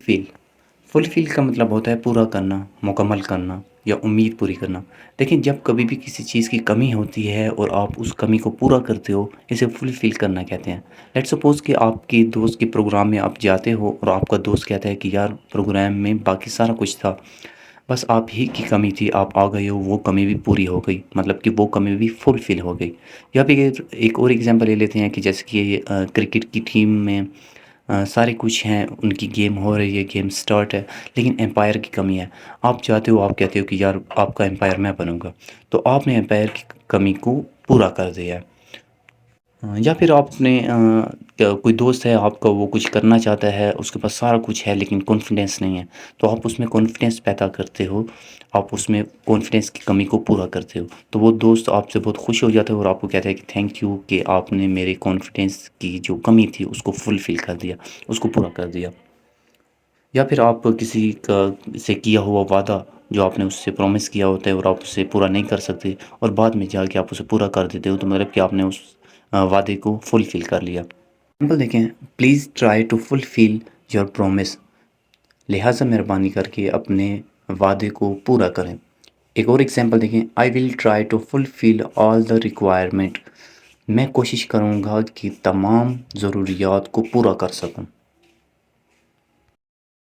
فیل فل کا مطلب ہوتا ہے پورا کرنا، مکمل کرنا یا امید پوری کرنا۔ دیکھیں، جب کبھی بھی کسی چیز کی کمی ہوتی ہے اور آپ اس کمی کو پورا کرتے ہو، اسے فل کرنا کہتے ہیں۔ لیٹ سپوز کہ آپ کے دوست کے پروگرام میں آپ جاتے ہو اور آپ کا دوست کہتا ہے کہ یار پروگرام میں باقی سارا کچھ تھا، بس آپ ہی کی کمی تھی، آپ آ گئے ہو، وہ کمی بھی پوری ہو گئی، مطلب کہ وہ کمی بھی فل ہو گئی۔ یا پھر ایک اور ایگزامپل لے لیتے ہیں کہ جیسے کہ کرکٹ کی ٹیم میں سارے کچھ ہیں، ان کی گیم ہو رہی ہے، گیم سٹارٹ ہے، لیکن امپائر کی کمی ہے۔ آپ چاہتے ہو، آپ کہتے ہو کہ یار آپ کا امپائر میں بنوں گا، تو آپ نے امپائر کی کمی کو پورا کر دیا ہے۔ یا پھر آپ نے کوئی دوست ہے آپ کا، وہ کچھ کرنا چاہتا ہے، اس کے پاس سارا کچھ ہے لیکن کانفیڈنس نہیں ہے، تو آپ اس میں کانفیڈنس پیدا کرتے ہو، آپ اس میں کانفیڈنس کی کمی کو پورا کرتے ہو، تو وہ دوست آپ سے بہت خوش ہو جاتا ہے اور آپ کو کہتا ہے کہ تھینک یو کہ آپ نے میرے کانفیڈنس کی جو کمی تھی اس کو فل کر دیا، اس کو پورا کر دیا۔ یا پھر آپ کسی کا سے کیا ہوا وعدہ جو آپ نے اس سے پرومس کیا ہوتا ہے اور آپ اسے پورا نہیں کر سکتے، اور بعد میں جا کے آپ اسے پورا کر دیتے ہو، تو مطلب کہ آپ نے اس وعدے کو فل کر لیا۔ سمپل دیکھیں، please try to fill your promise, لہٰذا مہربانی کر کے اپنے وعدے کو پورا کریں۔ ایک اور ایگزامپل دیکھیں، I will try to fill all the requirement, میں کوشش کروں گا کہ تمام ضروریات کو پورا کر سکوں۔